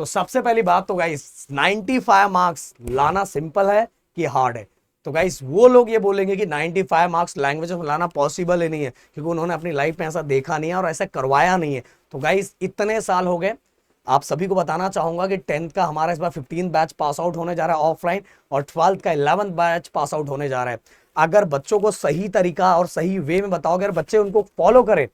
तो सबसे पहली बात तो गाइस 95 मार्क्स लाना सिंपल है कि हार्ड है? तो गाइस वो लोग ये बोलेंगे कि 95 मार्क्स लैंग्वेज में लाना पॉसिबल ही नहीं है, क्योंकि उन्होंने अपनी लाइफ में ऐसा देखा नहीं है और ऐसा करवाया नहीं है। तो गाइस इतने साल हो गए, आप सभी को बताना चाहूंगा कि 10th का हमारा इस बार 15 बैच पास आउट होने जा रहा है ऑफलाइन, और 12th का 11th बैच पास आउट होने जा रहा है। अगर बच्चों को सही तरीका और सही वे में बताओगे, अगर बच्चे उनको फॉलो करें,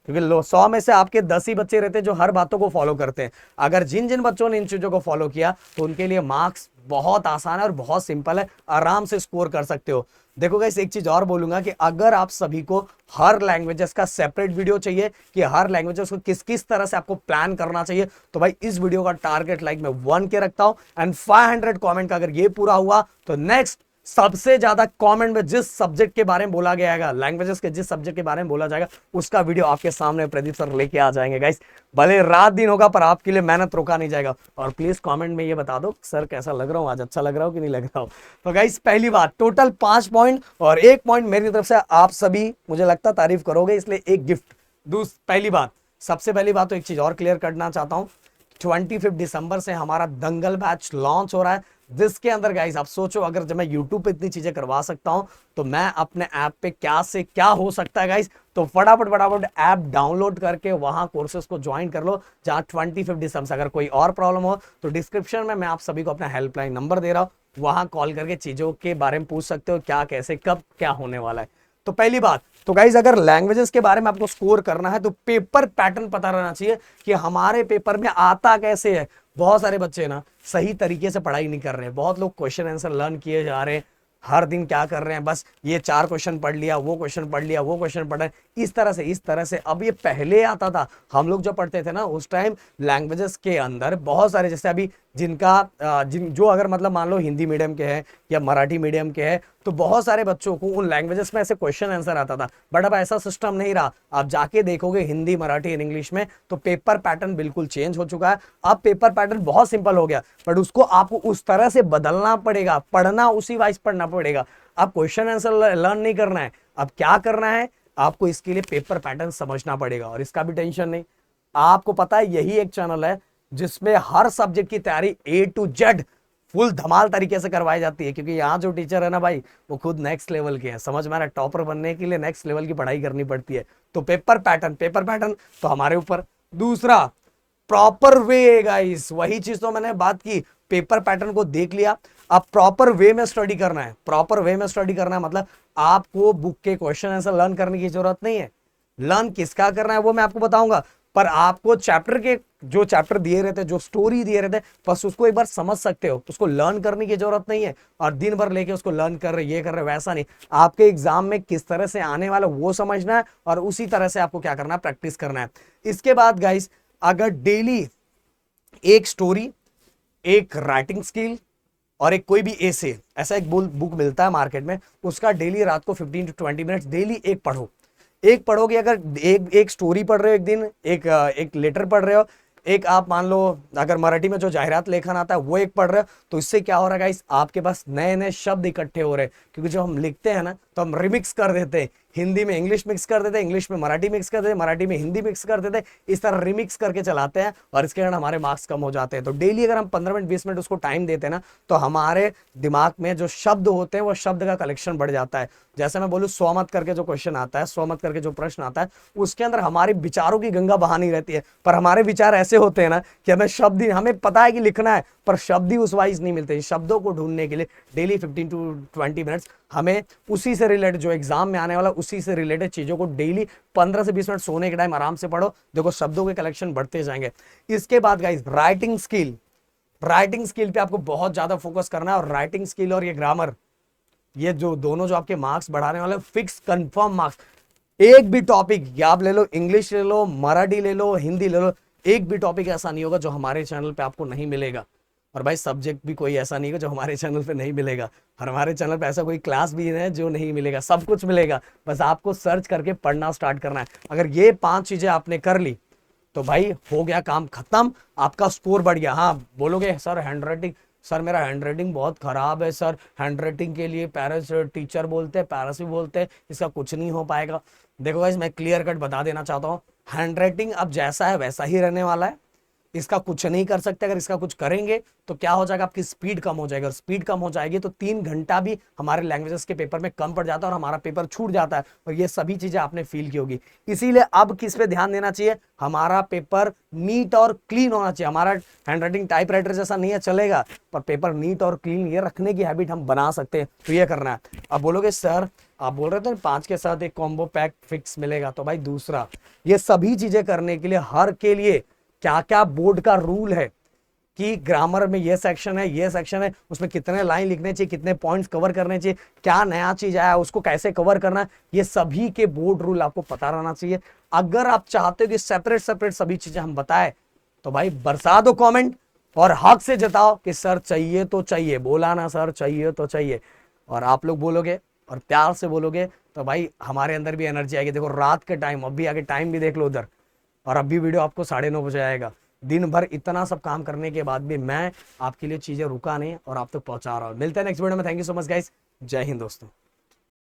क्योंकि 100 में से आपके 10 ही बच्चे रहते हैं जो हर बातों को फॉलो करते हैं। अगर जिन जिन बच्चों ने इन चीजों को फॉलो किया तो उनके लिए मार्क्स बहुत आसान है और बहुत सिंपल है, आराम से स्कोर कर सकते हो। देखो गाइस, एक चीज और बोलूंगा कि अगर आप सभी को हर लैंग्वेजेस का सेपरेट वीडियो चाहिए कि हर लैंग्वेजेस को किस किस तरह से आपको प्लान करना चाहिए, तो भाई इस वीडियो का टारगेट लाइक मैं 1 के रखता हूं, एंड 500 कमेंट का अगर ये पूरा हुआ तो नेक्स्ट सबसे ज्यादा कमेंट में जिस सब्जेक्ट के बारे में बोला गया, लैंग्वेजेस के जिस सब्जेक्ट के बारे में बोला जाएगा, उसका वीडियो आपके सामने प्रदीप सर लेके आ जाएंगे गाइस। भले रात दिन होगा पर आपके लिए मेहनत रोका नहीं जाएगा। और प्लीज कमेंट में ये बता दो सर कैसा लग रहा हूं आज, अच्छा लग रहा हूं कि नहीं लग रहा हूं। तो गाइस पहली बात, टोटल 5 पॉइंट और 1 पॉइंट मेरी तरफ से आप सभी मुझे लगता तारीफ करोगे, इसलिए एक गिफ्ट। पहली बात, सबसे पहली बात तो एक चीज और क्लियर करना चाहता हूं, 25 दिसंबर से हमारा दंगल बैच लॉन्च हो रहा है, जिसके अंदर गाइस आप सोचो अगर जब मैं YouTube पे इतनी चीजें करवा सकता हूं तो मैं अपने ऐप पे क्या से क्या हो सकता है गाइस। तो फटाफट फटाफट ऐप डाउनलोड करके वहां कोर्सेज को ज्वाइन कर लो, जहां 25 दिसंबर से अगर कोई और प्रॉब्लम हो तो डिस्क्रिप्शन में मैं आप सभी को अपना हेल्पलाइन नंबर दे रहा हूं, वहां कॉल करके चीजों के बारे में पूछ सकते हो, क्या कैसे कब क्या होने वाला है। तो पहली बात तो गाइज, अगर लैंग्वेजेस के बारे में आपको स्कोर करना है तो पेपर पैटर्न पता रहना चाहिए कि हमारे पेपर में आता कैसे है। बहुत सारे बच्चे ना सही तरीके से पढ़ाई नहीं कर रहे हैं, बहुत लोग क्वेश्चन आंसर लर्न किए जा रहे हैं, हर दिन क्या कर रहे हैं, बस ये 4 क्वेश्चन पढ़ लिया, वो क्वेश्चन पढ़ लिया, वो क्वेश्चन पढ़ा, इस तरह से। अब ये पहले आता था, हम लोग जब पढ़ते थे ना उस टाइम लैंग्वेजेस के अंदर बहुत सारे, जैसे अभी जो अगर मतलब मान लो हिंदी मीडियम के हैं या मराठी मीडियम के हैं, तो बहुत सारे बच्चों को उन लैंग्वेजेस में ऐसे क्वेश्चन आंसर आता था। बट अब ऐसा सिस्टम नहीं रहा, आप जाके देखोगे हिंदी मराठी और इंग्लिश में तो पेपर पैटर्न बिल्कुल चेंज हो चुका है। अब पेपर पैटर्न बहुत सिंपल हो गया, बट उसको आपको उस तरह से बदलना पड़ेगा, पढ़ना उसी वाइज पढ़ना पड़ेगा। अब क्वेश्चन आंसर लर्न नहीं करना है, अब क्या करना है, आपको इसके लिए पेपर पैटर्न समझना पड़ेगा। और इसका भी टेंशन नहीं, आपको पता है यही एक चैनल है जिसमें हर सब्जेक्ट की तैयारी A to Z फुल धमाल तरीके से करवाई जाती है, क्योंकि यहाँ जो टीचर है ना भाई वो खुद नेक्स्ट लेवल के हैं। समझ में आ रहा है, टॉपर बनने के लिए नेक्स्ट लेवल की पढ़ाई करनी पड़ती है। तो पेपर पैटर्न तो हमारे ऊपर। दूसरा, प्रॉपर वे गाइस, वही चीज तो मैंने बात की, पेपर पैटर्न को देख लिया, अब प्रॉपर वे में स्टडी करना है। प्रॉपर वे में स्टडी करना है मतलब आपको बुक के क्वेश्चन आंसर लर्न करने की जरूरत नहीं है। लर्न किसका करना है वो मैं आपको बताऊंगा, पर आपको चैप्टर के जो चैप्टर दिए रहते, जो स्टोरी दिए रहते, बस उसको एक बार समझ सकते हो, उसको लर्न करने की जरूरत नहीं है और दिन भर लेके उसको लर्न कर रहे ये कर रहे वैसा नहीं। आपके एग्जाम में किस तरह से आने वाला वो समझना है और उसी तरह से आपको क्या करना है, प्रैक्टिस करना है। इसके बाद गाइस, अगर डेली एक स्टोरी, एक राइटिंग स्किल और एक कोई भी एसे, ऐसा एक बुक मिलता है मार्केट में, उसका डेली रात को 15 to 20 मिनट्स डेली एक पढ़ो। एक पढ़ोगे, अगर एक स्टोरी पढ़ रहे हो एक दिन, एक लेटर पढ़ रहे हो, एक आप मान लो अगर मराठी में जो जाहिरात लेखन आता है वो एक पढ़ रहे हो, तो इससे क्या हो रहा है गाइस, आपके पास नए नए शब्द इकट्ठे हो रहे हैं। क्योंकि जब हम लिखते हैं ना तो हम रिमिक्स कर देते हैं, हिंदी में इंग्लिश मिक्स कर देते हैं, इंग्लिश में मराठी मिक्स कर देते हैं, मराठी में हिंदी मिक्स कर देते हैं, इस तरह रिमिक्स करके चलाते हैं और इसके कारण हमारे मार्क्स कम हो जाते हैं। तो डेली अगर हम 15 मिनट 20 मिनट उसको टाइम देते हैं ना, तो हमारे दिमाग में जो शब्द होते हैं वो शब्द का कलेक्शन बढ़ जाता है। जैसे मैं बोलूँ स्वमत करके जो क्वेश्चन आता है, स्वमत करके जो प्रश्न आता है, उसके अंदर हमारे विचारों की गंगा बहानी रहती है, पर हमारे विचार ऐसे होते हैं ना कि हमें पता है कि लिखना है पर शब्द ही उस वाइज नहीं मिलते। शब्दों को ढूंढने के लिए डेली 15 to 20 मिनट्स हमें उसी से रिलेटेड, जो एग्जाम में आने वाला उसी से रिलेटेड चीजों को डेली 15 से 20 मिनट सोने के टाइम आराम से पढ़ो, देखो शब्दों के कलेक्शन बढ़ते जाएंगे। इसके बाद गाइस, राइटिंग स्किल पे आपको बहुत ज्यादा फोकस करना है। और राइटिंग स्किल और ये ग्रामर, ये जो दोनों जो आपके मार्क्स बढ़ाने वाले, फिक्स कंफर्म मार्क्स। एक भी टॉपिक या आप ले लो, इंग्लिश ले लो, मराठी ले लो, हिंदी ले लो, एक भी टॉपिक ऐसा नहीं होगा जो हमारे चैनल पे आपको नहीं मिलेगा। और भाई सब्जेक्ट भी कोई ऐसा नहीं है जो हमारे चैनल पे नहीं मिलेगा, और हमारे चैनल पे ऐसा कोई क्लास भी है जो नहीं मिलेगा, सब कुछ मिलेगा। बस आपको सर्च करके पढ़ना स्टार्ट करना है। अगर ये 5 चीजें आपने कर ली तो भाई हो गया काम खत्म, आपका स्कोर बढ़ गया। हाँ बोलोगे सर हैंडराइटिंग, सर मेरा हैंडराइटिंग बहुत खराब है सर, हैंडराइटिंग के लिए पेरेंट्स टीचर बोलते हैं, पेरेंट्स भी बोलते हैं इसका कुछ नहीं हो पाएगा। देखो गाइस, मैं क्लियर कट बता देना चाहता हूँ, हैंडराइटिंग अब जैसा है वैसा ही रहने वाला है। इसका कुछ नहीं कर सकते। अगर इसका कुछ करेंगे तो क्या हो जाएगा, आपकी स्पीड कम हो जाएगी, और स्पीड कम हो जाएगी तो 3 घंटा भी हमारे लैंग्वेजेस के पेपर में कम पड़ जाता है और हमारा पेपर छूट जाता है। और ये सभी चीजें आपने फील की होगी। इसीलिए अब किस पे ध्यान देना चाहिए, हमारा पेपर नीट और क्लीन होना चाहिए। हमारा हैंडराइटिंग टाइपराइटर जैसा नहीं है चलेगा, पर पेपर नीट और क्लीन ये रखने की हैबिट हम बना सकते हैं। तो ये करना है। अब बोलोगे सर आप बोल रहे थे 5 के साथ एक कॉम्बो पैक फिक्स मिलेगा, तो भाई दूसरा, ये सभी चीजें करने के लिए हर के लिए क्या क्या बोर्ड का रूल है कि ग्रामर में ये सेक्शन है, ये सेक्शन है, उसमें कितने लाइन लिखने चाहिए, कितने पॉइंट्स कवर करने चाहिए, क्या नया चीज आया उसको कैसे कवर करना है, ये सभी के बोर्ड रूल आपको पता रहना चाहिए। अगर आप चाहते हो कि सेपरेट सेपरेट सभी चीजें हम बताएं तो भाई बरसा दो कमेंट और हक से जताओ कि सर चाहिए तो चाहिए, बोला ना सर चाहिए तो चाहिए। और आप लोग बोलोगे और प्यार से बोलोगे तो भाई हमारे अंदर भी एनर्जी आएगी। देखो रात के टाइम, अभी आगे टाइम भी देख लो उधर, और अभी वीडियो आपको 9:30 बजे आएगा। दिन भर इतना सब काम करने के बाद भी मैं आपके लिए चीजें रुका नहीं और आप तक पहुंचा रहा हूं। मिलते हैं नेक्स्ट वीडियो में। Thank you so much guys, जय हिंद दोस्तों।